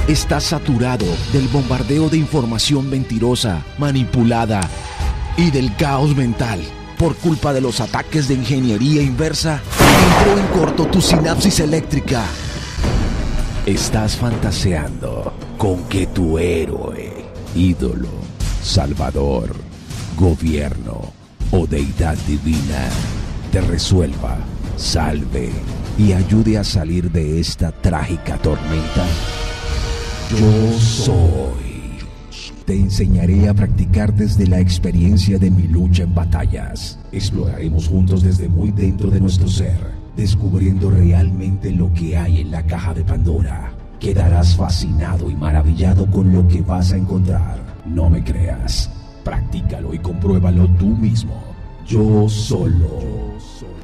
Estás saturado del bombardeo de información mentirosa, manipulada y del caos mental. Por culpa de los ataques de ingeniería inversa, entró en corto tu sinapsis eléctrica. Estás fantaseando con que tu héroe, ídolo, salvador, gobierno o deidad divina te resuelva, salve y ayude a salir de esta trágica tormenta. Yo soy. Te enseñaré a practicar desde la experiencia de mi lucha en batallas. Exploraremos juntos desde muy dentro de nuestro ser, descubriendo realmente lo que hay en la caja de Pandora. Quedarás fascinado y maravillado con lo que vas a encontrar. No me creas. Practícalo y compruébalo tú mismo. Yo solo.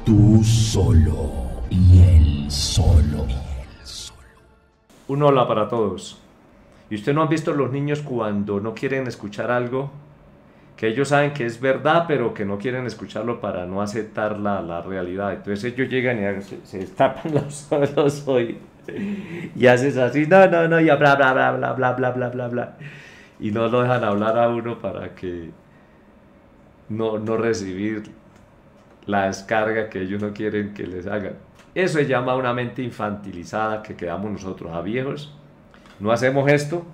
Tú solo. Y él solo. Un hola para todos. ¿Y usted no han visto los niños cuando no quieren escuchar algo? Que ellos saben que es verdad, pero que no quieren escucharlo para no aceptar la realidad. Entonces ellos llegan y se tapan los oídos y haces así, no, y bla, bla, bla, bla, bla, bla, bla, bla, bla. Y no lo dejan hablar a uno para que no recibir la descarga que ellos no quieren que les hagan. Eso se llama una mente infantilizada que quedamos nosotros a viejos. No hacemos esto,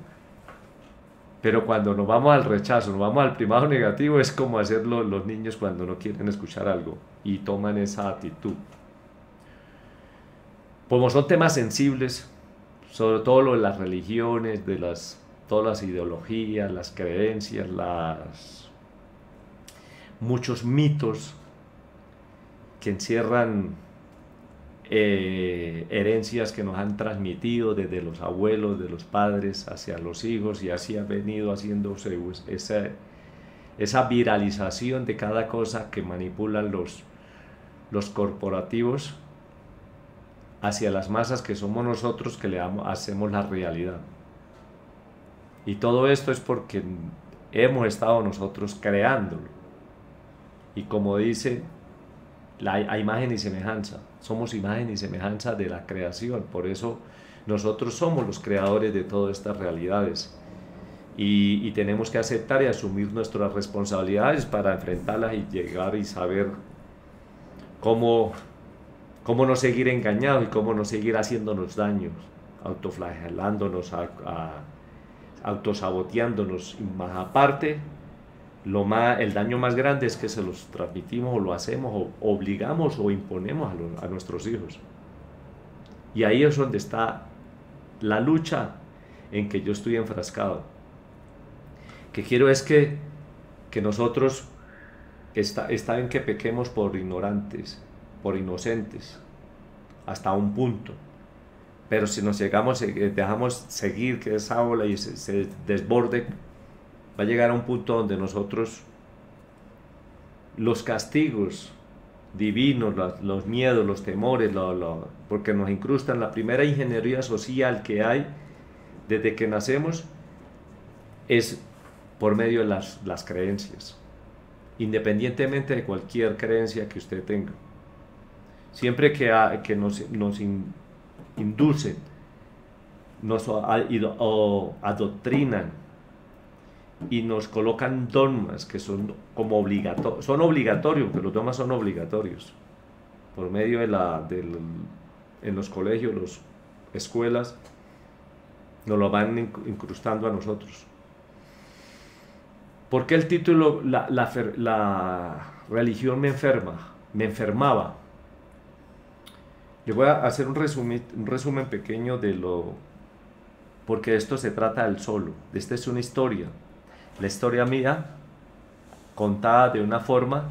pero cuando nos vamos al rechazo, nos vamos al primado negativo, es como hacerlo los niños cuando no quieren escuchar algo y toman esa actitud. Como son temas sensibles, sobre todo lo de las religiones, de todas las ideologías, las creencias, muchos mitos que encierran herencias que nos han transmitido desde los abuelos, de los padres hacia los hijos, y así ha venido haciéndose esa viralización de cada cosa que manipulan los corporativos hacia las masas, que somos nosotros que hacemos la realidad. Y todo esto es porque hemos estado nosotros creándolo. Y como dice, a imagen y semejanza, somos imagen y semejanza de la creación, por eso nosotros somos los creadores de todas estas realidades y tenemos que aceptar y asumir nuestras responsabilidades para enfrentarlas y llegar y saber cómo no seguir engañados y cómo no seguir haciéndonos daños, autoflagelándonos, autosaboteándonos. Y más aparte, el daño más grande es que se los transmitimos o lo hacemos o obligamos o imponemos a nuestros hijos. Y ahí es donde está la lucha en que yo estoy enfrascado. Que quiero es que nosotros, está bien que pequemos por ignorantes, por inocentes, hasta un punto. Pero si nos dejamos seguir que esa ola y se desborde, va a llegar a un punto donde nosotros, los castigos divinos, los miedos, los temores, porque nos incrustan la primera ingeniería social que hay desde que nacemos, es por medio de las creencias, independientemente de cualquier creencia que usted tenga. Siempre que nos inducen, nos adoctrinan y nos colocan dogmas que son como obligatorios, pero los dogmas son obligatorios por medio en los colegios, las escuelas, nos lo van incrustando a nosotros. ¿Por qué el título la religión me enfermaba? Le voy a hacer un resumen pequeño porque esto se trata del solo. Esta es una historia. La historia mía, contada de una forma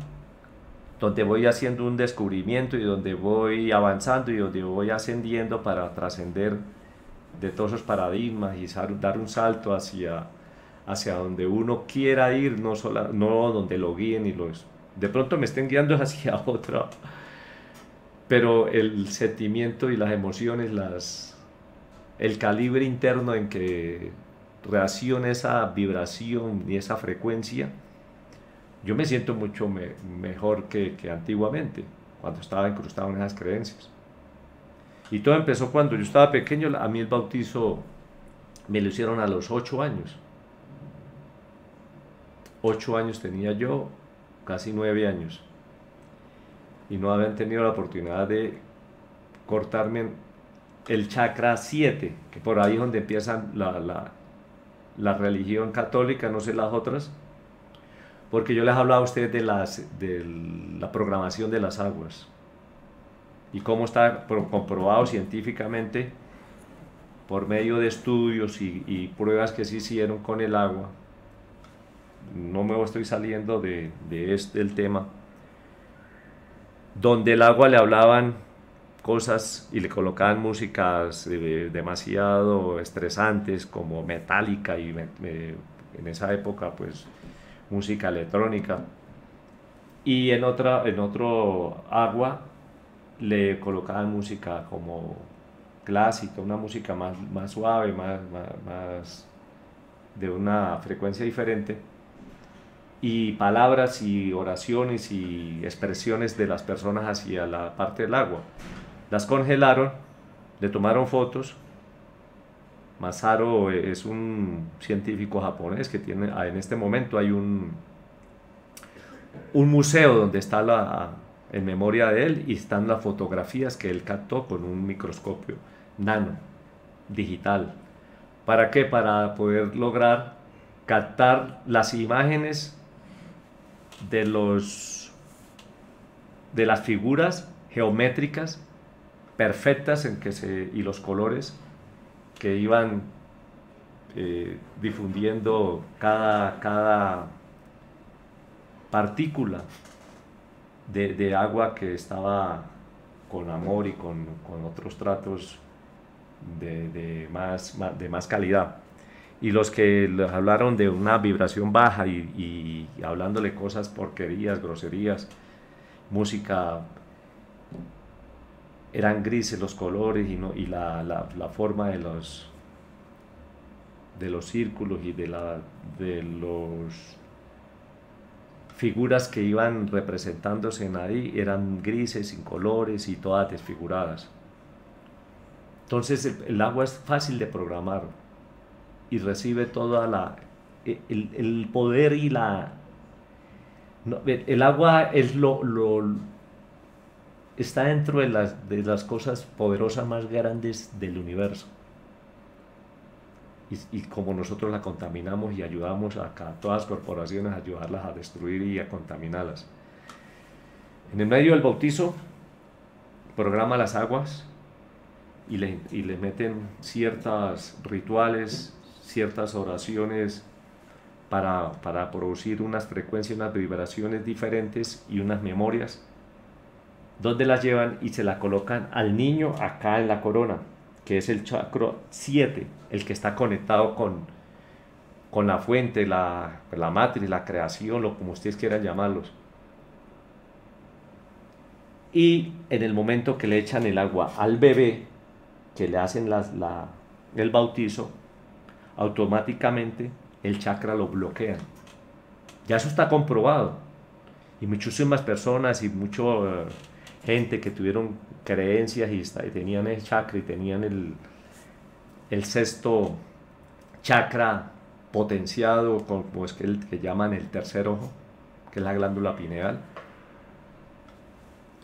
donde voy haciendo un descubrimiento y donde voy avanzando y donde voy ascendiendo para trascender de todos esos paradigmas y dar un salto hacia donde uno quiera ir, no donde lo guíen de pronto me estén guiando hacia otra, pero el sentimiento y las emociones, el calibre interno en que reacciona esa vibración y esa frecuencia, yo me siento mucho mejor que antiguamente, cuando estaba incrustado en esas creencias. Y todo empezó cuando yo estaba pequeño. A mí el bautizo Me lo hicieron a los 8 años. 8 años tenía yo, casi 9 años. Y no habían tenido la oportunidad de cortarme el chakra 7, que por ahí es donde empieza la religión católica, no sé las otras, porque yo les hablaba a ustedes de la programación de las aguas y cómo está comprobado científicamente por medio de estudios y pruebas que se hicieron con el agua. No me estoy saliendo del tema, donde el agua le hablaban cosas y le colocaban músicas demasiado estresantes como Metallica y en esa época pues música electrónica, y en otro agua le colocaban música como clásica, una música más suave, más de una frecuencia diferente, y palabras y oraciones y expresiones de las personas hacia la parte del agua. Las congelaron, le tomaron fotos. Masaru es un científico japonés que tiene, en este momento hay un museo donde está en memoria de él, y están las fotografías que él captó con un microscopio nano digital. ¿Para qué? Para poder lograr captar las imágenes de las figuras geométricas perfectas y los colores que iban difundiendo cada partícula de agua que estaba con amor y con otros tratos de más calidad. Y los que les hablaron de una vibración baja y hablándole cosas, porquerías, groserías, música, eran grises los colores y la forma de los círculos y de los figuras que iban representándose en ahí eran grises, sin colores y todas desfiguradas. Entonces el agua es fácil de programar y recibe toda el poder y el agua es está dentro de las cosas poderosas más grandes del universo. Y como nosotros la contaminamos y ayudamos a todas las corporaciones a ayudarlas a destruir y a contaminarlas. En el medio del bautizo, programa las aguas y le meten ciertos rituales, ciertas oraciones para producir unas frecuencias, unas vibraciones diferentes y unas memorias, donde las llevan y se la colocan al niño acá en la corona, que es el chakra 7, el que está conectado con la fuente, la matriz, la creación, o como ustedes quieran llamarlos. Y en el momento que le echan el agua al bebé, que le hacen el bautizo, automáticamente el chakra lo bloquean. Ya eso está comprobado. Y muchísimas personas y mucha gente que tuvieron creencias y tenían el chakra y tenían el sexto chakra potenciado, como es que llaman el tercer ojo, que es la glándula pineal,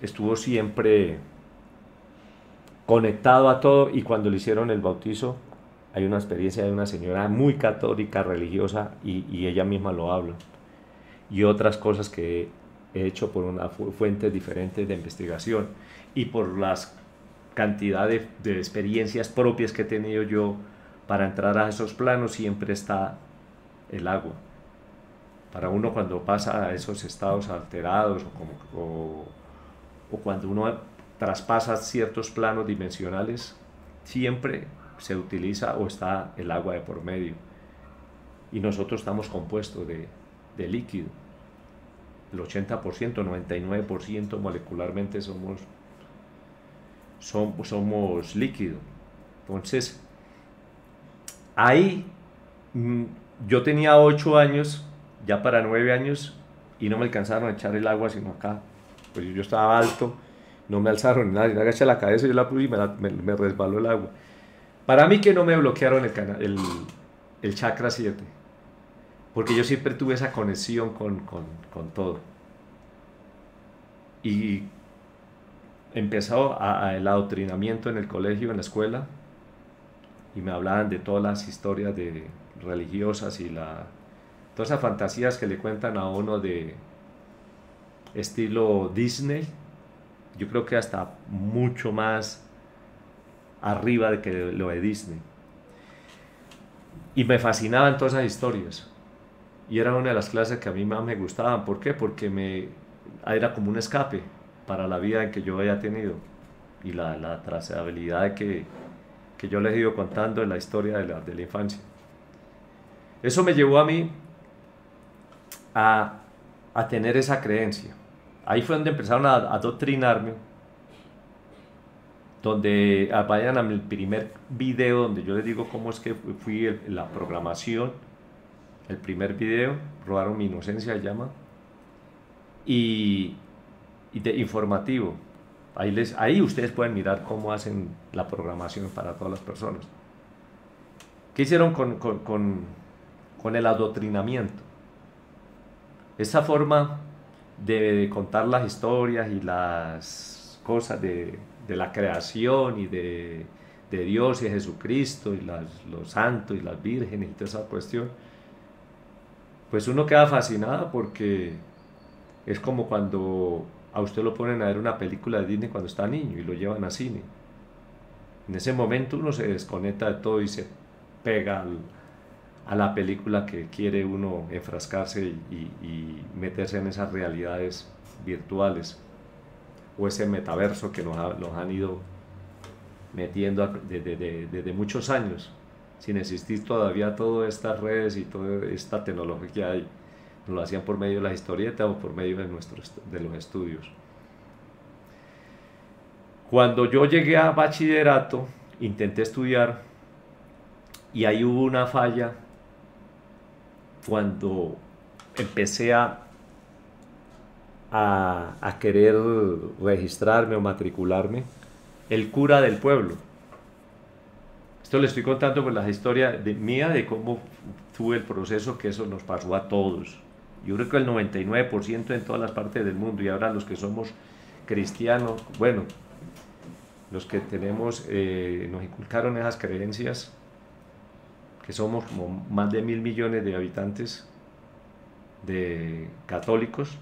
estuvo siempre conectado a todo. Y cuando le hicieron el bautizo, hay una experiencia de una señora muy católica, religiosa, y ella misma lo habla, y otras cosas que he hecho por una fuentes diferentes de investigación y por las cantidades de experiencias propias que he tenido yo para entrar a esos planos. Siempre está el agua para uno cuando pasa a esos estados alterados o cuando uno traspasa ciertos planos dimensionales. Siempre se utiliza o está el agua de por medio, y nosotros estamos compuestos de líquido. El 80%, 99% molecularmente somos líquido. Entonces, ahí yo tenía 8 años, ya para 9 años, y no me alcanzaron a echar el agua sino acá. Pues yo estaba alto, no me alzaron ni nada, yo agaché la cabeza, yo la puse y me resbaló el agua. Para mí que no me bloquearon el chakra 7, porque yo siempre tuve esa conexión con todo. Y empezó el adoctrinamiento en el colegio, en la escuela, y me hablaban de todas las historias religiosas y todas esas fantasías que le cuentan a uno de estilo Disney. Yo creo que hasta mucho más arriba de que lo de Disney. Y me fascinaban todas esas historias. Y era una de las clases que a mí más me gustaban. ¿Por qué? Porque era como un escape para la vida en que yo había tenido. Y la trazabilidad que yo les he ido contando en la historia de la infancia. Eso me llevó a mí a tener esa creencia. Ahí fue donde empezaron a adoctrinarme, donde vayan a mi primer video donde yo les digo cómo es que fui la programación, el primer video, Robaron mi inocencia se llama, y informativo. Ahí ustedes pueden mirar cómo hacen la programación para todas las personas. ¿Qué hicieron con el adoctrinamiento? Esa forma de contar las historias y las cosas de la creación y de Dios y de Jesucristo y los santos y las vírgenes y toda esa cuestión, pues uno queda fascinado, porque es como cuando a usted lo ponen a ver una película de Disney cuando está niño y lo llevan a cine. En ese momento uno se desconecta de todo y se pega a la película que quiere uno enfrascarse y meterse en esas realidades virtuales, o ese metaverso que nos han ido metiendo desde muchos años, sin existir todavía todas estas redes y toda esta tecnología que hay. Nos lo hacían por medio de las historietas o por medio de los estudios. Cuando yo llegué a bachillerato, intenté estudiar, y ahí hubo una falla cuando empecé a querer registrarme o matricularme. El cura del pueblo, esto le estoy contando por la historia mía de cómo tuve el proceso, que eso nos pasó a todos. Yo creo que el 99% en todas las partes del mundo, y ahora los que somos cristianos, bueno, los que tenemos, nos inculcaron esas creencias, que somos como más de 1.000 millones de habitantes de católicos,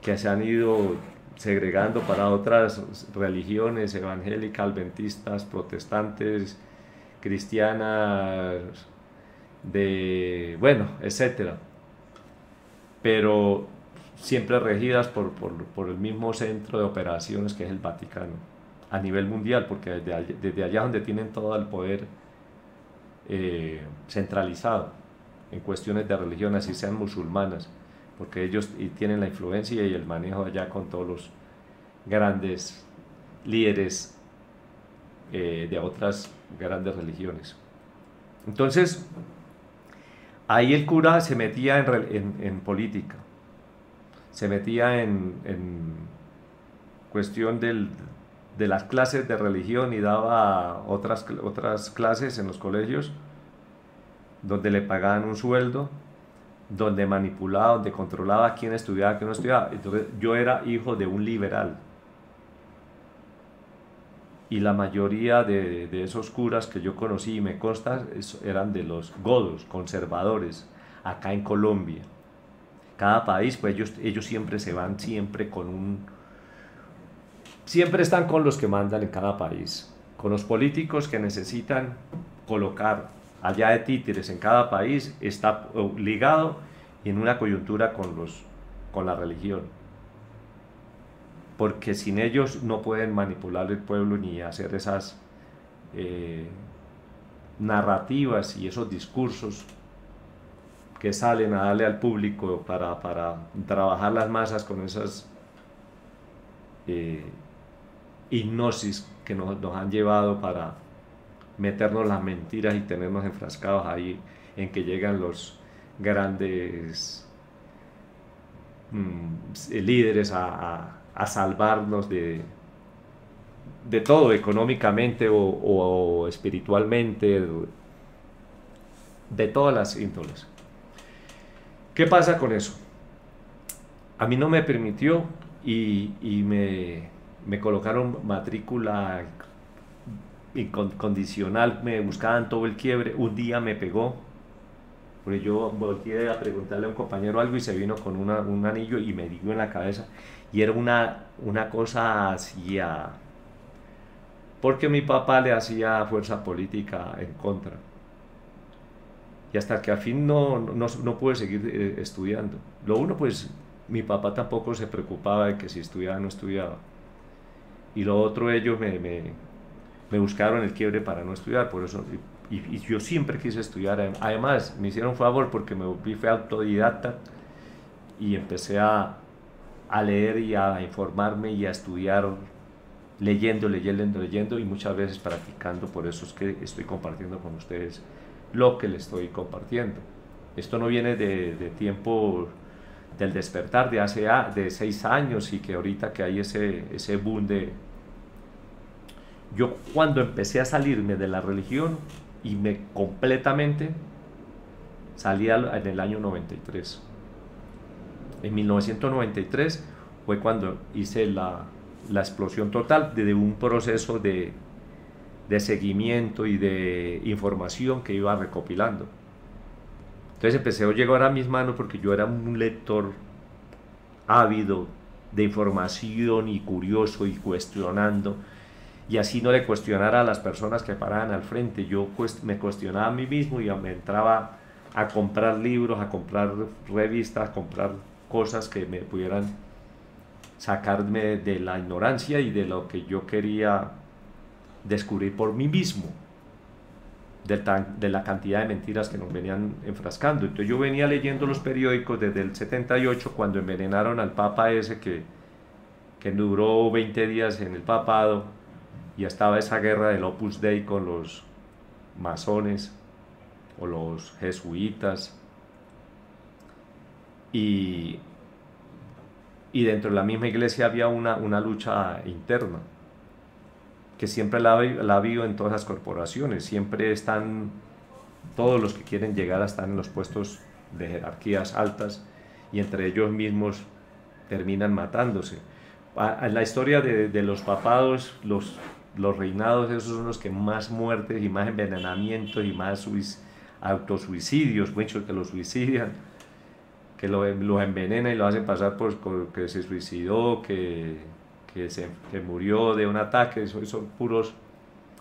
que se han ido segregando para otras religiones, evangélicas, adventistas, protestantes, cristianas, bueno, etcétera, pero siempre regidas por el mismo centro de operaciones, que es el Vaticano, a nivel mundial, porque desde allá donde tienen todo el poder centralizado en cuestiones de religión, así sean musulmanas, porque ellos tienen la influencia y el manejo allá con todos los grandes líderes de otras grandes religiones. Entonces, ahí el cura se metía en política, se metía en cuestión de las clases de religión, y daba otras clases en los colegios donde le pagaban un sueldo, donde manipulaba, donde controlaba quién estudiaba, quién no estudiaba. Entonces yo era hijo de un liberal, y la mayoría de esos curas que yo conocí, y me consta, eran de los godos, conservadores, acá en Colombia. Cada país, pues ellos siempre se van siempre están con los que mandan en cada país, con los políticos que necesitan colocar allá de títeres en cada país. Está ligado y en una coyuntura con la religión, porque sin ellos no pueden manipular el pueblo ni hacer esas narrativas y esos discursos que salen a darle al público para trabajar las masas con esas hipnosis que nos han llevado para meternos las mentiras y tenernos enfrascados ahí, en que llegan los grandes líderes a salvarnos de de todo, económicamente o espiritualmente, de todas las índoles. ¿Qué pasa con eso? A mí no me permitió y me colocaron matrícula incondicional, me buscaban todo el quiebre. Un día me pegó, porque yo volteé a preguntarle a un compañero algo y se vino con un anillo y me dio en la cabeza. Y era una cosa hacia... porque mi papá le hacía fuerza política en contra. Y hasta que al fin no pude seguir estudiando. Lo uno, pues mi papá tampoco se preocupaba de que si estudiaba o no estudiaba. Y lo otro, ellos me buscaron el quiebre para no estudiar, por eso, y yo siempre quise estudiar. Además, me hicieron un favor porque fui autodidacta y empecé a leer y a informarme y a estudiar, leyendo y muchas veces practicando. Por eso es que estoy compartiendo con ustedes lo que les estoy compartiendo. Esto no viene de tiempo del despertar de 6 años y que ahorita que hay ese boom de... Yo cuando empecé a salirme de la religión y me completamente salí en el año 93. En 1993 fue cuando hice la explosión total de un proceso de seguimiento y de información que iba recopilando. Entonces empecé a llegar a mis manos porque yo era un lector ávido de información y curioso y cuestionando, y así no le cuestionara a las personas que paraban al frente. Yo me cuestionaba a mí mismo y me entraba a comprar libros, a comprar revistas, a comprar cosas que me pudieran sacarme de la ignorancia y de lo que yo quería descubrir por mí mismo, de la cantidad de mentiras que nos venían enfrascando. Entonces yo venía leyendo los periódicos desde el 78, cuando envenenaron al papa ese que duró 20 días en el papado, y estaba esa guerra del Opus Dei con los masones o los jesuitas, y dentro de la misma iglesia había una lucha interna que siempre la ha habido en todas las corporaciones. Siempre están todos los que quieren llegar a estar en los puestos de jerarquías altas, y entre ellos mismos terminan matándose. En la historia de los papados, los reinados, esos son los que más muertes y más envenenamientos y más autosuicidios, muchos que los suicidan, que los envenenan y lo hacen pasar por que se suicidó, que murió de un ataque. Son puros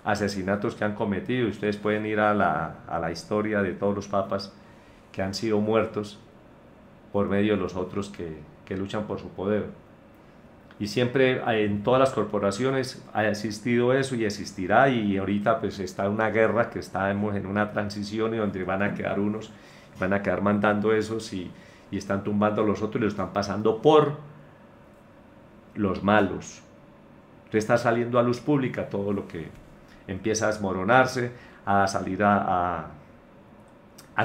asesinatos que han cometido. Ustedes pueden ir a la historia de todos los papas que han sido muertos por medio de los otros que luchan por su poder. Y siempre en todas las corporaciones ha existido eso y existirá, y ahorita pues está una guerra, que estamos en una transición y donde van a quedar unos, van a quedar mandando esos y están tumbando a los otros y lo están pasando por los malos. Entonces está saliendo a luz pública todo lo que empieza a desmoronarse, a salir a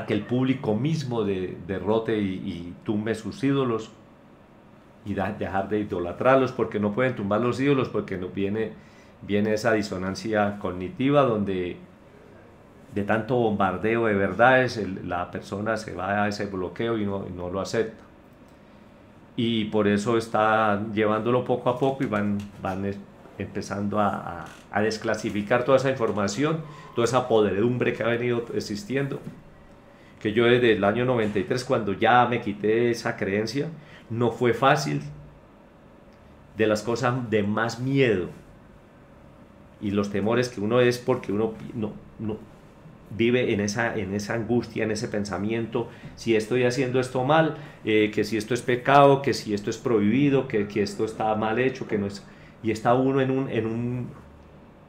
que el público mismo derrote y tumbe sus ídolos, y dejar de idolatrarlos, porque no pueden tumbar los ídolos, porque viene esa disonancia cognitiva donde de tanto bombardeo de verdades la persona se va a ese bloqueo y no lo acepta. Y por eso está llevándolo poco a poco y van empezando a desclasificar toda esa información, toda esa podredumbre que ha venido existiendo, que yo desde el año 93, cuando ya me quité esa creencia, no fue fácil. De las cosas de más miedo y los temores que uno es, porque uno no vive en esa angustia, en ese pensamiento: si estoy haciendo esto mal, que si esto es pecado, que si esto es prohibido, que esto está mal hecho, que no es... Y está uno en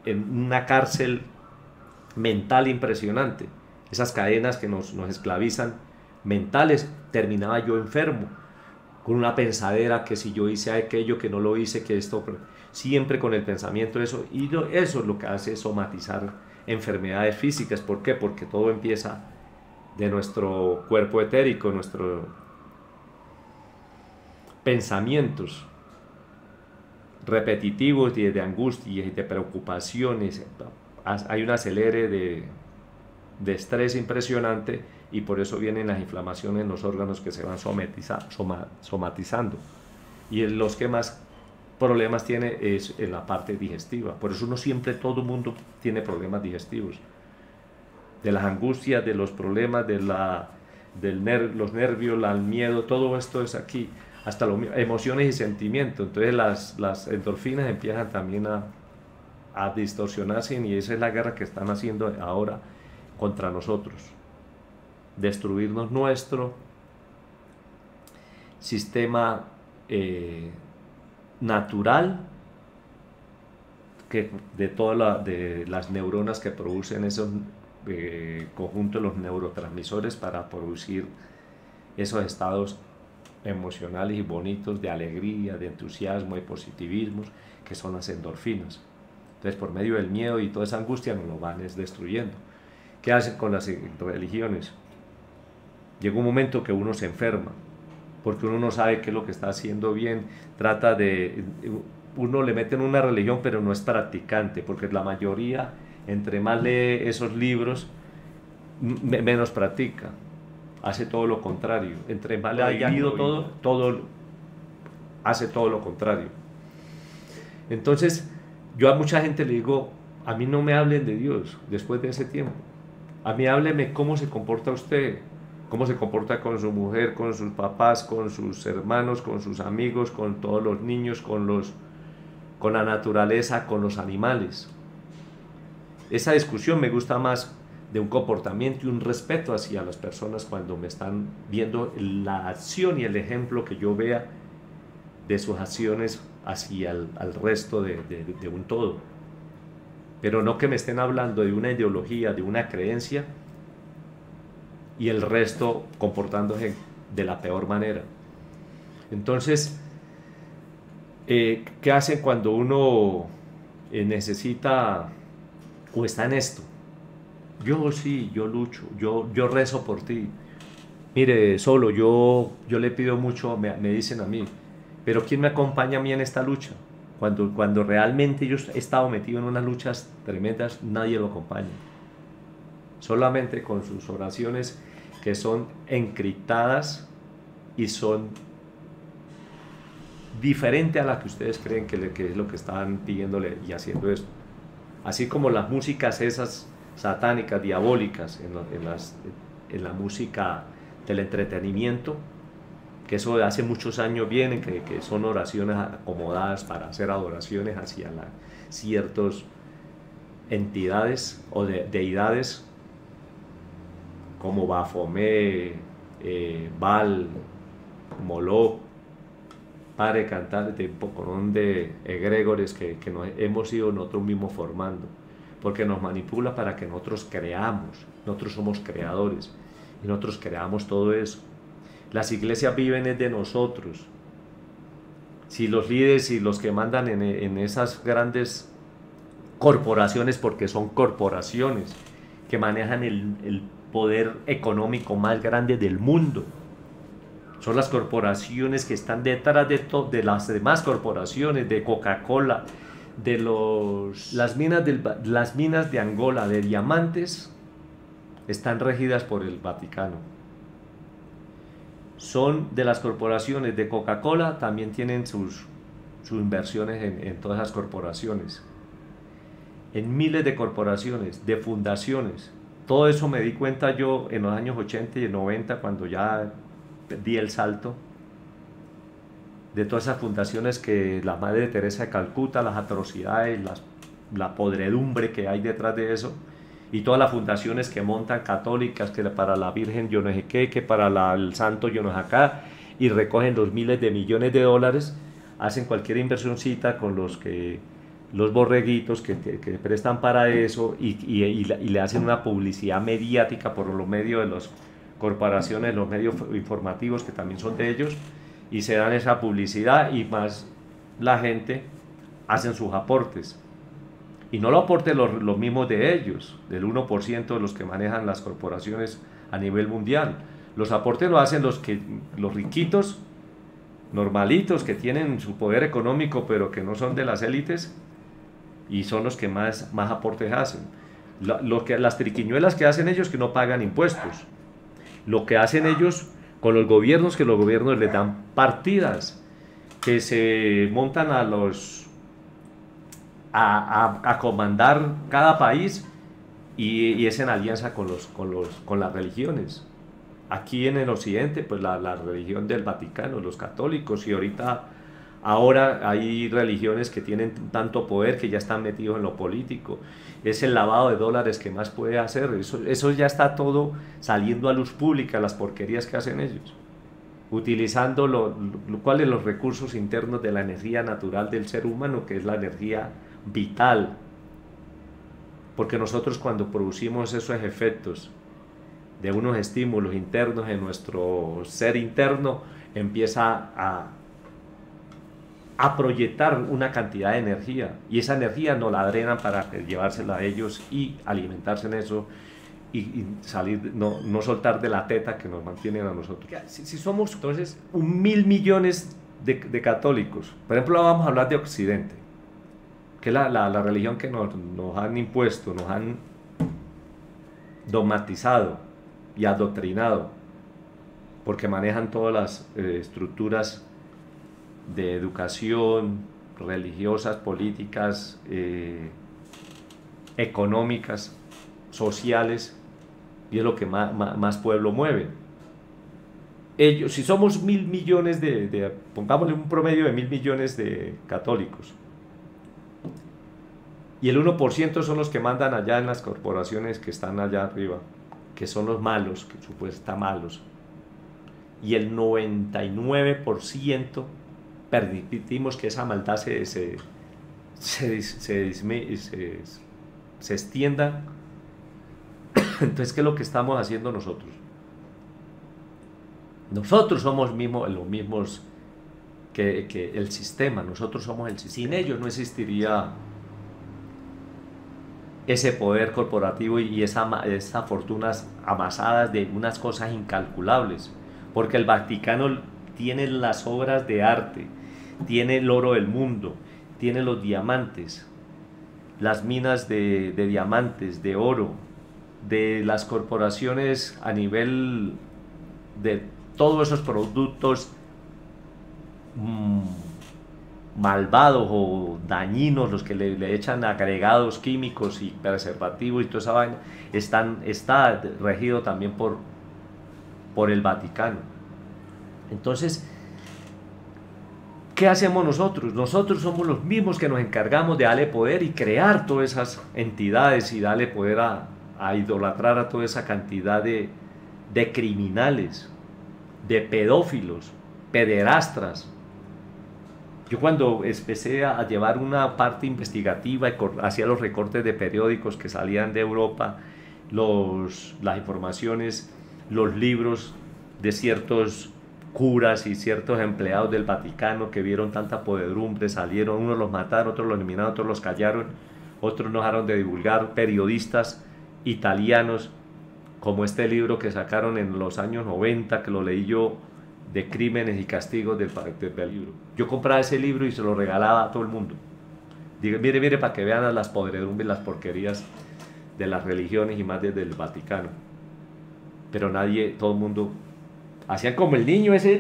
una cárcel mental impresionante. Esas cadenas que nos esclavizan mentales. Terminaba yo enfermo, con una pensadera, que si yo hice aquello, que no lo hice, que esto, siempre con el pensamiento de eso, y eso es lo que hace somatizar enfermedades físicas. ¿Por qué? Porque todo empieza de nuestro cuerpo etérico, nuestros pensamientos. repetitivos y de angustias y de preocupaciones. Hay un acelere de estrés impresionante y por eso vienen las inflamaciones en los órganos que se van somatizando. Y en los que más problemas tiene es en la parte digestiva. Por eso uno siempre, todo el mundo tiene problemas digestivos. De las angustias, de los problemas, los nervios, el miedo, todo esto es aquí. Hasta emociones y sentimientos. Entonces las endorfinas empiezan también a distorsionarse y esa es la guerra que están haciendo ahora contra nosotros. Destruirnos nuestro sistema natural de todas las neuronas que producen esos conjuntos de los neurotransmisores para producir esos estados emocionales y bonitos de alegría, de entusiasmo, de positivismo, que son las endorfinas. Entonces, por medio del miedo y toda esa angustia nos lo van destruyendo. ¿Qué hacen con las religiones? Llega un momento que uno se enferma, porque uno no sabe qué es lo que está haciendo bien, uno le mete en una religión pero no es practicante, porque la mayoría, entre más lee esos libros, menos practica. Hace todo lo contrario. Entre más le haya leído todo hace todo lo contrario. Entonces, yo a mucha gente le digo, a mí no me hablen de Dios después de ese tiempo. A mí hábleme cómo se comporta usted, cómo se comporta con su mujer, con sus papás, con sus hermanos, con sus amigos, con todos los niños, con la naturaleza, con los animales. Esa discusión me gusta más de un comportamiento y un respeto hacia las personas cuando me están viendo la acción y el ejemplo que yo vea de sus acciones hacia al resto de un todo. Pero no que me estén hablando de una ideología, de una creencia y el resto comportándose de la peor manera. Entonces, ¿qué hacen cuando uno necesita o está en esto? Yo sí, yo lucho, yo rezo por ti. Mire, solo yo le pido mucho, me dicen a mí, pero ¿quién me acompaña a mí en esta lucha? Cuando realmente yo he estado metido en unas luchas tremendas, nadie lo acompaña. Solamente con sus oraciones que son encriptadas y son diferentes a las que ustedes creen que es lo que están pidiéndole y haciendo esto. Así como las músicas esas satánicas, diabólicas, en la música del entretenimiento, que eso de hace muchos años vienen, que son oraciones acomodadas para hacer adoraciones hacia ciertas entidades o deidades, como Baphomet, Baal, Moloch, Padre Cantante, de un poconón de egregores que nos hemos ido nosotros mismos formando, porque nos manipula para que nosotros creamos. Nosotros somos creadores y nosotros creamos todo eso. Las iglesias viven de nosotros. Si los líderes y los que mandan en esas grandes corporaciones, porque son corporaciones que manejan el poder económico más grande del mundo, son las corporaciones que están detrás de las demás corporaciones, de Coca-Cola, de las minas de Angola, de diamantes, están regidas por el Vaticano. Son de las corporaciones de Coca-Cola, también tienen sus inversiones en todas esas corporaciones, en miles de corporaciones, de fundaciones. Todo eso me di cuenta yo en los años 80 y 90, cuando ya di el salto de todas esas fundaciones, que la Madre Teresa de Calcuta, las atrocidades, la podredumbre que hay detrás de eso, y todas las fundaciones que montan católicas, que para la Virgen yo no sé qué, que para el Santo yo no sé acá, y recogen los miles de millones de dólares, hacen cualquier inversioncita con los borreguitos que prestan para eso, y le hacen una publicidad mediática por los medios de las corporaciones, los medios informativos que también son de ellos, y se dan esa publicidad, y más la gente hacen sus aportes. Y no lo aporten los mismos de ellos, del 1% de los que manejan las corporaciones a nivel mundial. Los aportes lo hacen los riquitos normalitos que tienen su poder económico pero que no son de las élites y son los que más aportes hacen. Las triquiñuelas que hacen ellos que no pagan impuestos. Lo que hacen ellos con los gobiernos, que los gobiernos les dan partidas, que se montan a comandar cada país y es en alianza con las religiones. Aquí en el occidente, pues la religión del Vaticano, los católicos, y ahora hay religiones que tienen tanto poder que ya están metidos en lo político. Es el lavado de dólares que más puede hacer. Eso ya está todo saliendo a luz pública, las porquerías que hacen ellos. Utilizando cuáles los recursos internos de la energía natural del ser humano, que es la energía vital. Porque nosotros cuando producimos esos efectos de unos estímulos internos en nuestro ser interno, empieza a proyectar una cantidad de energía, y esa energía nos la drenan para llevársela a ellos y alimentarse en eso y salir, no soltar de la teta que nos mantienen a nosotros. Si somos entonces 1.000 millones de católicos, por ejemplo, vamos a hablar de Occidente, que es la religión que nos han impuesto, nos han dogmatizado y adoctrinado, porque manejan todas las estructuras de educación, religiosas, políticas, económicas, sociales, y es lo que más pueblo mueve. Ellos, si somos 1.000 millones pongámosle un promedio de 1.000 millones de católicos, y el 1% son los que mandan allá en las corporaciones que están allá arriba, que son los malos, que supuestamente malos, y el 99% permitimos que esa maldad se extienda. Entonces, ¿qué es lo que estamos haciendo nosotros? Nosotros somos los mismos que el sistema, nosotros somos el sistema. Sin ellos no existiría ese poder corporativo y esas fortunas amasadas de unas cosas incalculables, porque el Vaticano tiene las obras de arte, tiene el oro del mundo, tiene los diamantes, las minas de diamantes, de oro, de las corporaciones a nivel de todos esos productos malvados o dañinos, los que le echan agregados químicos y preservativos y toda esa vaina, está regido también por el Vaticano. Entonces, ¿qué hacemos nosotros? Nosotros somos los mismos que nos encargamos de darle poder y crear todas esas entidades y darle poder a idolatrar a toda esa cantidad de criminales, de pedófilos, pederastras. Yo cuando empecé a llevar una parte investigativa y hacía los recortes de periódicos que salían de Europa, las informaciones, los libros de ciertos curas y ciertos empleados del Vaticano que vieron tanta podredumbre, salieron, unos los mataron, otros los eliminaron, otros los callaron, otros no dejaron de divulgar, periodistas italianos, como este libro que sacaron en los años 90, que lo leí yo, de Crímenes y Castigos del libro. Yo compraba ese libro y se lo regalaba a todo el mundo. Digo, mire, para que vean las podredumbres, las porquerías de las religiones y más desde el Vaticano. Pero nadie, todo el mundo, hacían como el niño ese,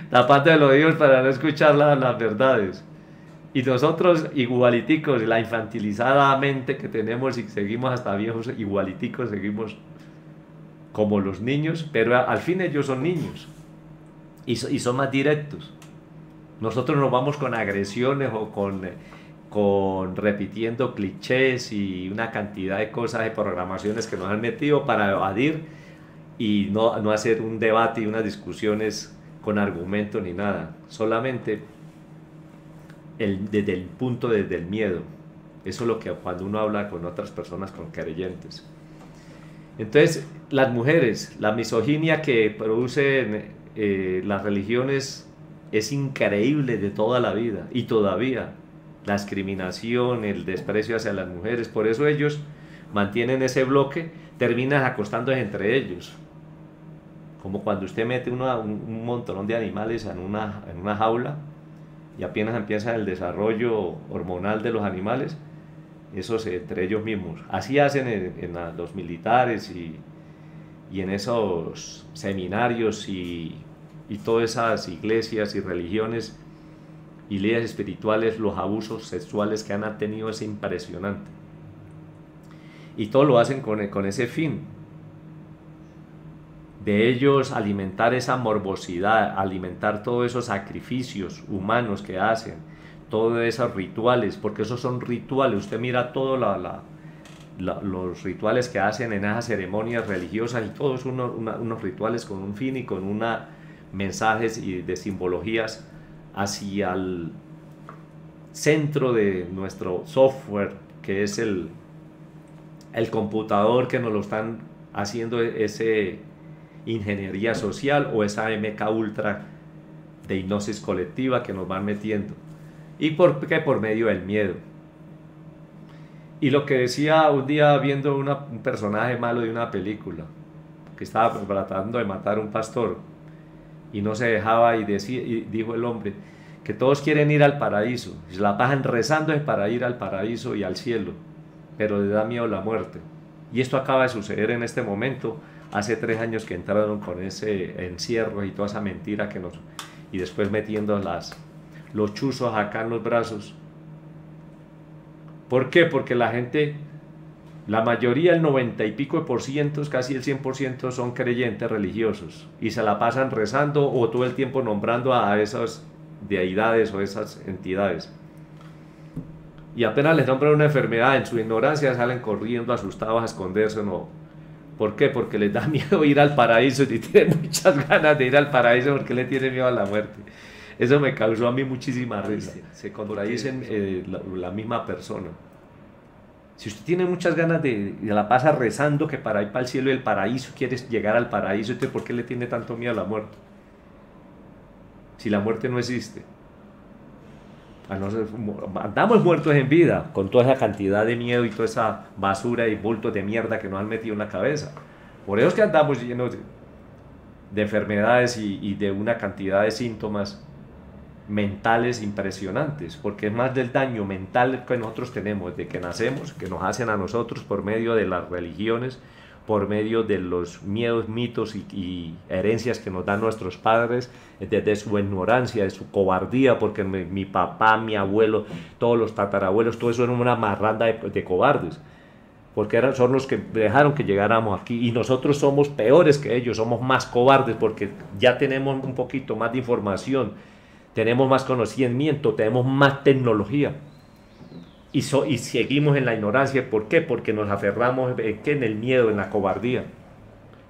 tapando los oídos para no escuchar las verdades. Y nosotros igualiticos, la infantilizada mente que tenemos y seguimos hasta viejos igualiticos, seguimos como los niños, pero al fin ellos son niños y son más directos. Nosotros nos vamos con agresiones o con repitiendo clichés y una cantidad de cosas, de programaciones que nos han metido para evadir y no hacer un debate y unas discusiones con argumentos ni nada, solamente desde el punto del miedo. Eso es lo que cuando uno habla con otras personas, con creyentes. Entonces, las mujeres, la misoginia que producen las religiones es increíble de toda la vida, y todavía la discriminación, el desprecio hacia las mujeres, por eso ellos mantienen ese bloque, terminan acostándose entre ellos. Como cuando usted mete un montón de animales en una jaula y apenas empieza el desarrollo hormonal de los animales, entre ellos mismos. Así hacen los militares y en esos seminarios y todas esas iglesias y religiones y líderes espirituales, los abusos sexuales que han tenido es impresionante. Y todo lo hacen con ese fin, de ellos alimentar esa morbosidad, alimentar todos esos sacrificios humanos que hacen, todos esos rituales, porque esos son rituales. Usted mira todos los rituales que hacen en esas ceremonias religiosas y todos unos rituales con un fin y con mensajes y de simbologías hacia el centro de nuestro software, que es el computador que nos lo están haciendo, ese ingeniería social o esa MK Ultra de hipnosis colectiva que nos van metiendo. ¿Y por qué? Por medio del miedo. Y lo que decía un día viendo un personaje malo de una película que estaba tratando de matar a un pastor y no se dejaba, y dijo el hombre que todos quieren ir al paraíso, se la pasan rezando es para ir al paraíso y al cielo, pero les da miedo la muerte. Y esto acaba de suceder en este momento. Hace 3 años que entraron con ese encierro y toda esa mentira y después metiendo los chuzos acá en los brazos. ¿Por qué? Porque la gente, la mayoría, el 90 y pico de %, casi el 100%, son creyentes religiosos y se la pasan rezando o todo el tiempo nombrando a esas deidades o esas entidades. Y apenas les nombran una enfermedad, en su ignorancia salen corriendo asustados a esconderse. ¿No? ¿Por qué? Porque les da miedo ir al paraíso y tienen muchas ganas de ir al paraíso porque le tienen miedo a la muerte. Eso me causó a mí muchísima risa. Se contradicen la misma persona. Si usted tiene muchas ganas de la pasa rezando que para ir para el cielo y el paraíso, quieres llegar al paraíso, entonces ¿por qué le tiene tanto miedo a la muerte? Si la muerte no existe. Andamos muertos en vida con toda esa cantidad de miedo y toda esa basura y bultos de mierda que nos han metido en la cabeza. Por eso es que andamos llenos de enfermedades y de una cantidad de síntomas mentales impresionantes, porque es más del daño mental que nosotros tenemos desde que nacemos, que nos hacen a nosotros por medio de las religiones, por medio de los miedos, mitos y herencias que nos dan nuestros padres, desde su ignorancia, de su cobardía, porque mi papá, mi abuelo, todos los tatarabuelos, todo eso era una marranda de cobardes, porque son los que dejaron que llegáramos aquí, y nosotros somos peores que ellos, somos más cobardes, porque ya tenemos un poquito más de información, tenemos más conocimiento, tenemos más tecnología. Y seguimos en la ignorancia. ¿Por qué? Porque nos aferramos en el miedo, en la cobardía.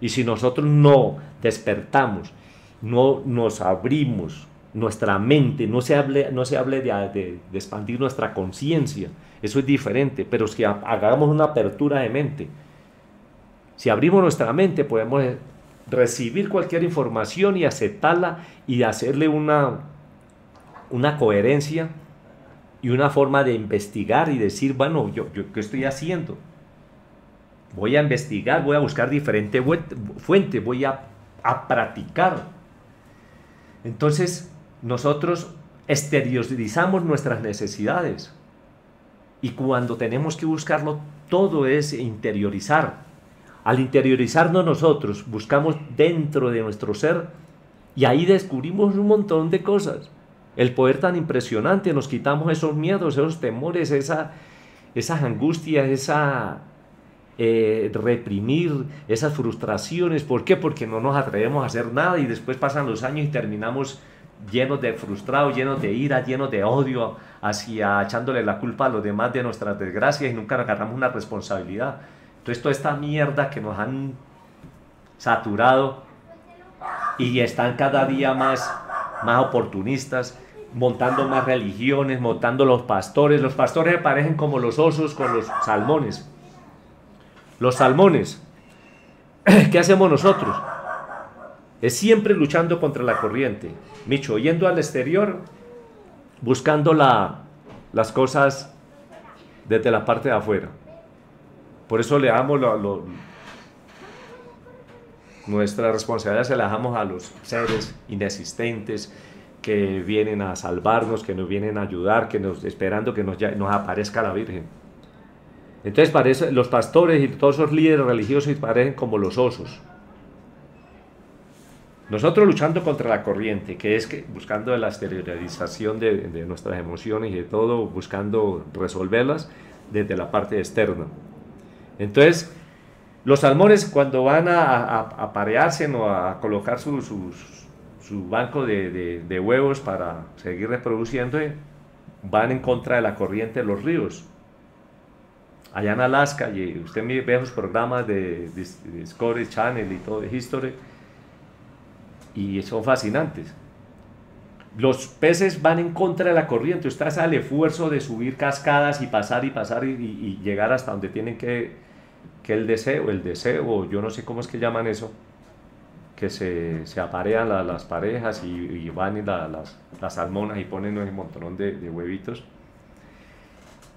Y si nosotros no despertamos, no nos abrimos nuestra mente, no se hable de expandir nuestra conciencia, eso es diferente. Pero si hagamos una apertura de mente, si abrimos nuestra mente, podemos recibir cualquier información y aceptarla y hacerle una coherencia y una forma de investigar y decir, bueno, yo ¿qué estoy haciendo? Voy a investigar, voy a buscar diferentes fuentes, voy a practicar. Entonces, nosotros exteriorizamos nuestras necesidades. Y cuando tenemos que buscarlo, todo es interiorizar. Al interiorizarnos nosotros, buscamos dentro de nuestro ser y ahí descubrimos un montón de cosas. El poder tan impresionante, nos quitamos esos miedos, esos temores, esas angustias, reprimir esas frustraciones. ¿Por qué? Porque no nos atrevemos a hacer nada y después pasan los años y terminamos llenos de frustrados, llenos de ira, llenos de odio, echándole la culpa a los demás de nuestras desgracias y nunca agarramos una responsabilidad. Entonces toda esta mierda que nos han saturado y están cada día más oportunistas, montando más religiones, montando los pastores se parecen como los osos con los salmones. Los salmones, ¿qué hacemos nosotros? Es siempre luchando contra la corriente, Micho, yendo al exterior, buscando las cosas desde la parte de afuera. Por eso le damos Nuestra responsabilidad se la dejamos a los seres inexistentes que vienen a salvarnos, que nos vienen a ayudar, esperando que nos aparezca la Virgen. Entonces los pastores y todos esos líderes religiosos parecen como los osos. Nosotros luchando contra la corriente, que es buscando la exteriorización de nuestras emociones y de todo, buscando resolverlas desde la parte externa. Entonces, los salmones cuando van a parearse o a colocar su banco de huevos para seguir reproduciendo, van en contra de la corriente de los ríos. Allá en Alaska, y usted ve los programas de Discovery Channel y todo, de History, y son fascinantes. Los peces van en contra de la corriente. Usted hace el esfuerzo de subir cascadas y pasar y llegar hasta donde tienen que el deseo, yo no sé cómo es que llaman eso, que se aparean las parejas y van las salmonas y ponen un montón de huevitos.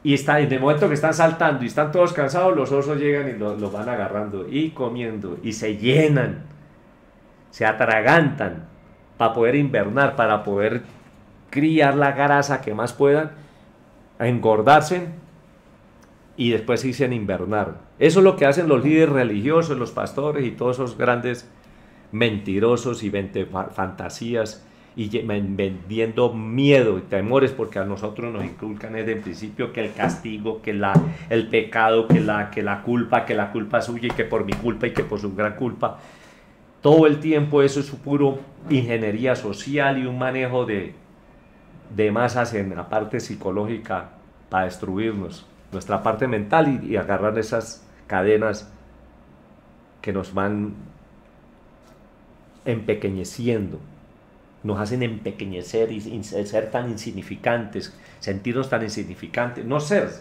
Y en el momento que están saltando y están todos cansados, los osos llegan y los van agarrando y comiendo y se llenan, se atragantan para poder invernar, para poder criar la grasa que más puedan, a engordarse y después irse a invernar. Eso es lo que hacen los líderes religiosos, los pastores y todos esos grandes mentirosos y fantasías y vendiendo miedo y temores, porque a nosotros nos inculcan desde el principio que el castigo, que el pecado, que la culpa suya y que por mi culpa y que por su gran culpa. Todo el tiempo eso es puro ingeniería social y un manejo de masas en la parte psicológica para destruirnos, nuestra parte mental y agarrar esas cadenas que nos van empequeñeciendo, nos hacen empequeñecer y ser tan insignificantes, sentirnos tan insignificantes,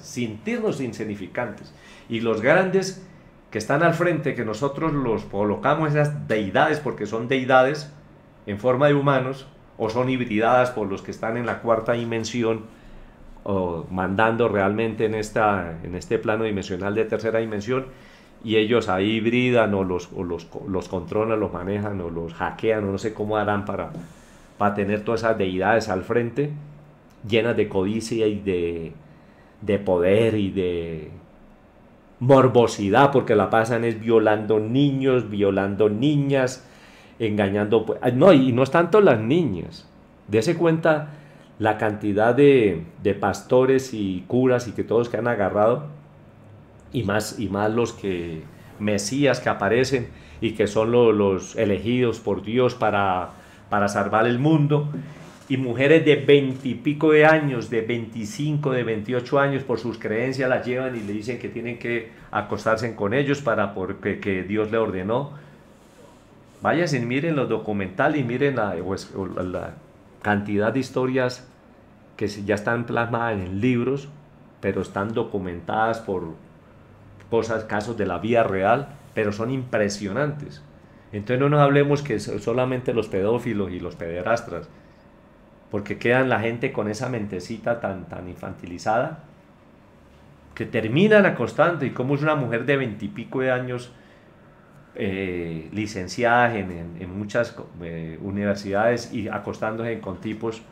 sentirnos insignificantes. Y los grandes que están al frente, que nosotros los colocamos esas deidades porque son deidades en forma de humanos o son hibridadas por los que están en la cuarta dimensión o mandando realmente en este plano dimensional de tercera dimensión, y ellos ahí hibridan o los controlan, los manejan o los hackean o no sé cómo harán para tener todas esas deidades al frente llenas de codicia y de poder y de morbosidad, porque la pasan es violando niños, violando niñas, engañando, y no es tanto las niñas, dese cuenta la cantidad de pastores y curas y que todos que han agarrado, y más los que mesías que aparecen y que son los elegidos por Dios para salvar el mundo, y mujeres de 20 y pico de años, de 25, de 28 años, por sus creencias las llevan y le dicen que tienen que acostarse con ellos porque Dios le ordenó. Váyanse, miren los documentales y miren la cantidad de historias que ya están plasmadas en libros, pero están documentadas por casos de la vida real, pero son impresionantes. Entonces no nos hablemos que solamente los pedófilos y los pederastras, porque quedan la gente con esa mentecita tan infantilizada, que terminan acostando, y como es una mujer de 20 y pico de años, licenciadas en muchas universidades, y acostándose con tipos,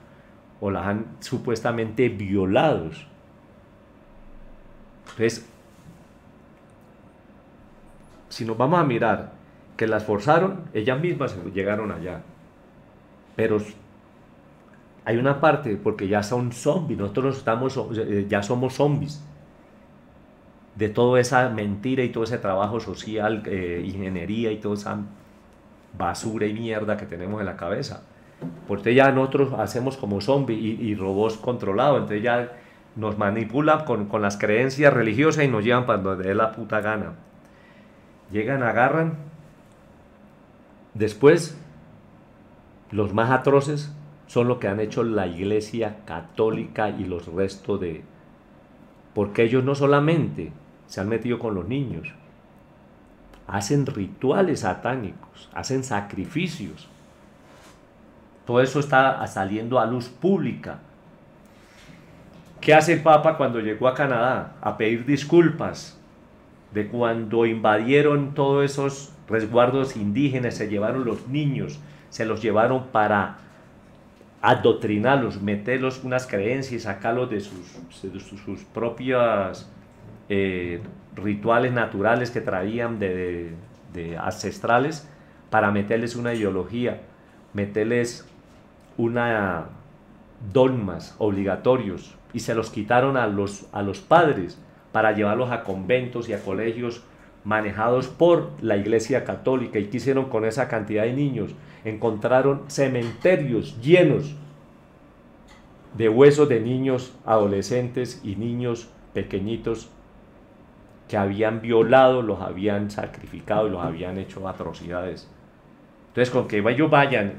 o las han supuestamente violados. Entonces, si nos vamos a mirar que las forzaron, ellas mismas llegaron allá, pero hay una parte, porque ya son zombies, nosotros ya somos zombies de toda esa mentira y todo ese trabajo social, ingeniería y toda esa basura y mierda que tenemos en la cabeza. Porque ya nosotros hacemos como zombies y robots controlados, entonces ya nos manipulan con las creencias religiosas y nos llevan para donde dé la puta gana. Llegan, agarran, después los más atroces son lo que han hecho la Iglesia Católica y los restos porque ellos no solamente se han metido con los niños, hacen rituales satánicos, hacen sacrificios. Todo eso está saliendo a luz pública. ¿Qué hace el Papa cuando llegó a Canadá? A pedir disculpas de cuando invadieron todos esos resguardos indígenas, se llevaron los niños, se los llevaron para adoctrinarlos, meterlos unas creencias y sacarlos de sus propias rituales naturales que traían de ancestrales, para meterles una ideología, meterles una dogmas obligatorios, y se los quitaron a los padres para llevarlos a conventos y a colegios manejados por la Iglesia Católica. ¿Y qué hicieron con esa cantidad de niños? Encontraron cementerios llenos de huesos de niños, adolescentes y niños pequeñitos que habían violado, los habían sacrificado y los habían hecho atrocidades. Entonces, con que ellos vayan,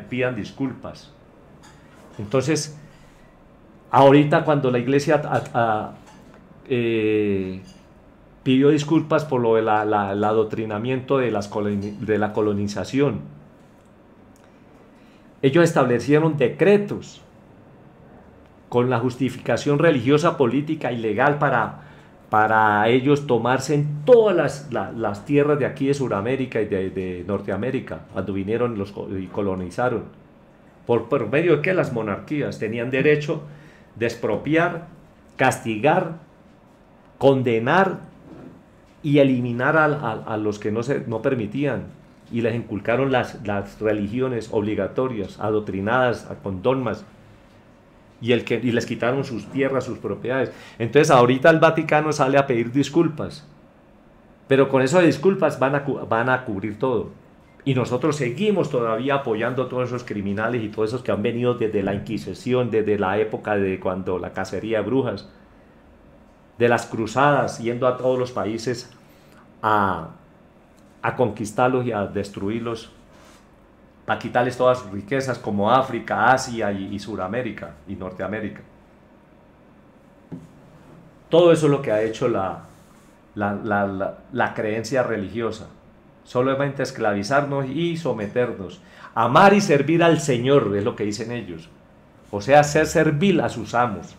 pidan disculpas. Entonces, ahorita cuando la Iglesia pidió disculpas por lo del adoctrinamiento de la colonización, ellos establecieron decretos con la justificación religiosa, política y legal para ellos tomarse en todas las tierras de aquí de Sudamérica y de Norteamérica, cuando vinieron y colonizaron. ¿Por medio de qué? Las monarquías tenían derecho de expropiar, castigar, condenar y eliminar a los que no permitían, y les inculcaron las religiones obligatorias, adoctrinadas con dogmas, y les quitaron sus tierras, sus propiedades. Entonces ahorita el Vaticano sale a pedir disculpas, pero con eso de disculpas van a cubrir todo, y nosotros seguimos todavía apoyando a todos esos criminales y todos esos que han venido desde la Inquisición, desde la época de cuando la cacería de brujas, de las cruzadas, yendo a todos los países a conquistarlos y a destruirlos, para quitarles todas sus riquezas, como África, Asia y Sudamérica y Norteamérica. Todo eso es lo que ha hecho la creencia religiosa, solamente esclavizarnos y someternos, amar y servir al Señor, es lo que dicen ellos, o sea, ser servil a sus amos.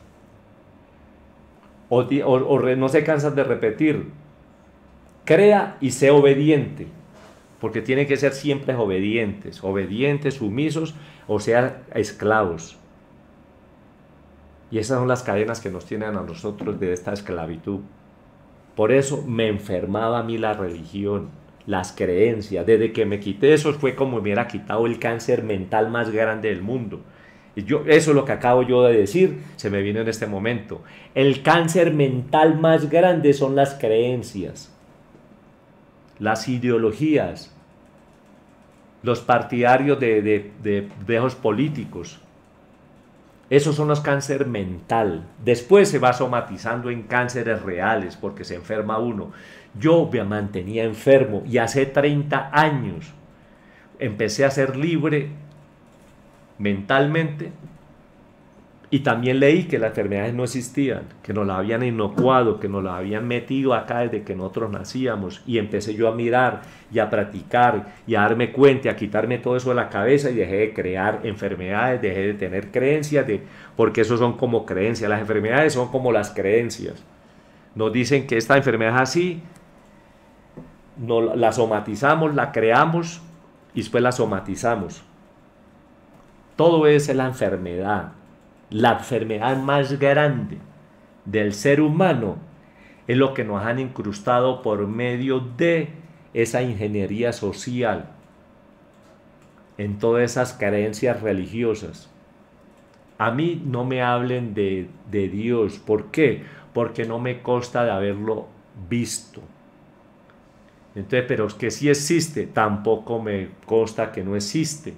No se cansan de repetir: crea y sé obediente, porque tienen que ser siempre obedientes, sumisos, o sea, esclavos. Y esas son las cadenas que nos tienen a nosotros de esta esclavitud. Por eso me enfermaba a mí la religión, las creencias. Desde que me quité eso fue como me hubiera quitado el cáncer mental más grande del mundo. Eso es lo que acabo yo de decir, se me vino en este momento. El cáncer mental más grande son las creencias, las ideologías, los partidarios de esos políticos. Esos son los cáncer mental. Después se va somatizando en cánceres reales, porque se enferma uno. Yo me mantenía enfermo y hace 30 años empecé a ser libre mentalmente, y también leí que las enfermedades no existían, que nos las habían inocuado, que nos las habían metido acá desde que nosotros nacíamos, y empecé yo a mirar y a practicar y a darme cuenta, a quitarme todo eso de la cabeza, y dejé de crear enfermedades, dejé de tener creencias, porque eso son como creencias. Las enfermedades son como las creencias. Nos dicen que esta enfermedad es así, la somatizamos, la creamos y después la somatizamos. Todo es la enfermedad. La enfermedad más grande del ser humano es lo que nos han incrustado por medio de esa ingeniería social, en todas esas creencias religiosas. A mí no me hablen de Dios. ¿Por qué? Porque no me consta de haberlo visto. Entonces, pero es que sí existe, tampoco me consta que no existe.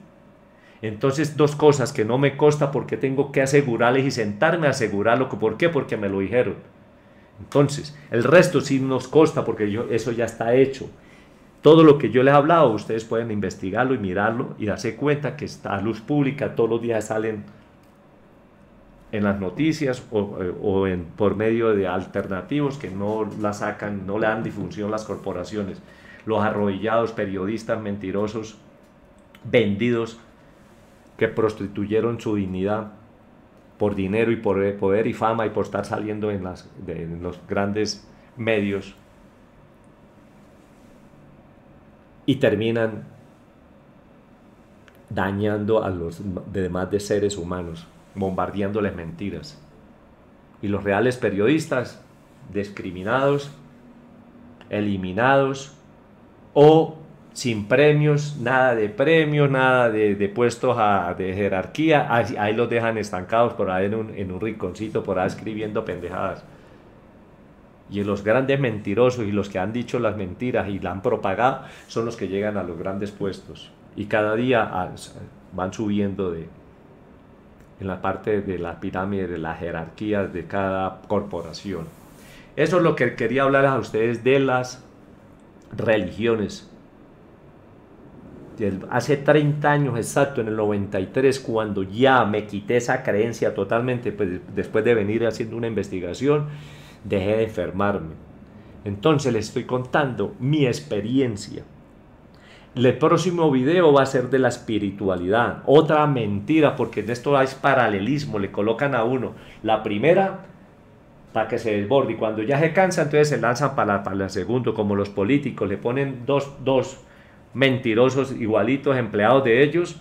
Entonces, dos cosas que no me consta, porque tengo que asegurarles y sentarme a asegurarlo. ¿Por qué? Porque me lo dijeron. Entonces, el resto sí nos consta, porque eso ya está hecho. Todo lo que yo les he hablado, ustedes pueden investigarlo y mirarlo y darse cuenta que está a luz pública. Todos los días salen en las noticias o por medio de alternativos que no la sacan, no le dan difusión las corporaciones. Los arrodillados periodistas mentirosos, vendidos, que prostituyeron su dignidad por dinero y por poder y fama y por estar saliendo en los grandes medios y terminan dañando a los demás de seres humanos, bombardeándoles mentiras. Y los reales periodistas, discriminados, eliminados o sin premios, nada de premios, nada de puestos de jerarquía, ahí los dejan estancados por ahí en un rinconcito, por ahí escribiendo pendejadas. Y los grandes mentirosos y los que han dicho las mentiras y la han propagado son los que llegan a los grandes puestos. Y cada día van subiendo en la parte de la pirámide, de las jerarquías de cada corporación. Eso es lo que quería hablar a ustedes de las religiones. Hace 30 años exacto, en el 93, cuando ya me quité esa creencia totalmente, pues después de venir haciendo una investigación, dejé de enfermarme. Entonces les estoy contando mi experiencia. El próximo video va a ser de la espiritualidad, otra mentira, porque en esto hay paralelismo, le colocan a uno la primera para que se desborde y cuando ya se cansa entonces se lanzan para la segunda, como los políticos, le ponen dos mentirosos igualitos, empleados de ellos,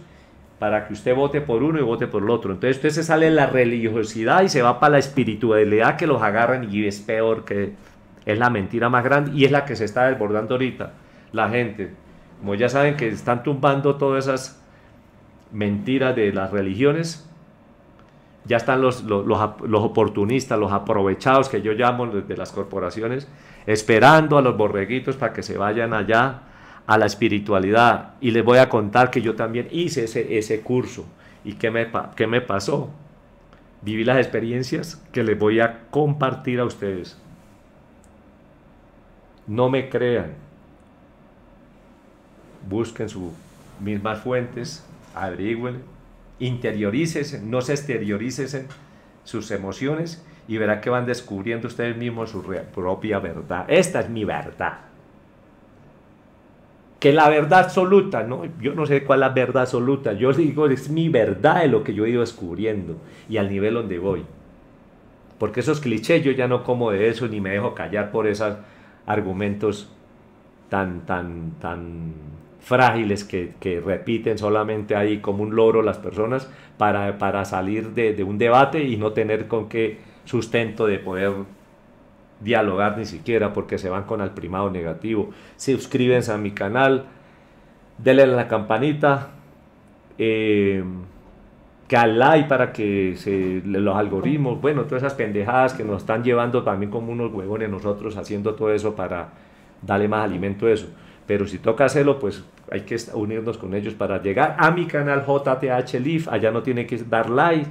para que usted vote por uno y vote por el otro. Entonces usted se sale de la religiosidad y se va para la espiritualidad, que los agarran y es peor, que es la mentira más grande y es la que se está desbordando ahorita. La gente, como ya saben que están tumbando todas esas mentiras de las religiones, ya están los oportunistas, los aprovechados, que yo llamo de las corporaciones, esperando a los borreguitos para que se vayan allá a la espiritualidad. Y les voy a contar que yo también hice ese curso. ¿Y qué me pasó? Viví las experiencias que les voy a compartir a ustedes. No me crean. Busquen sus mismas fuentes, averigüen, interiorícense, no se exterioricen sus emociones y verá que van descubriendo ustedes mismos su propia verdad. Esta es mi verdad. Que la verdad absoluta, ¿no? Yo no sé cuál es la verdad absoluta, yo digo, es mi verdad de lo que yo he ido descubriendo y al nivel donde voy. Porque esos clichés yo ya no como de eso ni me dejo callar por esos argumentos tan frágiles que repiten solamente ahí como un loro las personas para salir de un debate y no tener con qué sustento de poder dialogar ni siquiera, porque se van con el primado negativo. Suscríbanse a mi canal, denle a la campanita, que al like para que los algoritmos, bueno, todas esas pendejadas que nos están llevando también como unos huevones nosotros haciendo todo eso para darle más alimento a eso. Pero si toca hacerlo, pues hay que unirnos con ellos para llegar a mi canal JTH Leaf. Allá no tiene que dar like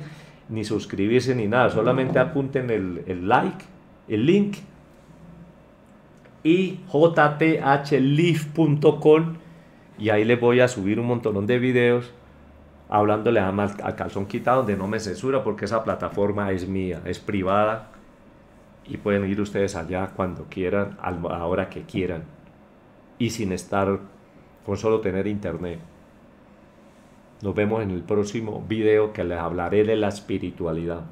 ni suscribirse ni nada, solamente apunten el like, el link y jthleaf.com y ahí les voy a subir un montón de videos hablándole a calzón quitado, donde no me censura, porque esa plataforma es mía, es privada y pueden ir ustedes allá cuando quieran, a la hora que quieran y sin estar con solo tener internet. Nos vemos en el próximo video que les hablaré de la espiritualidad.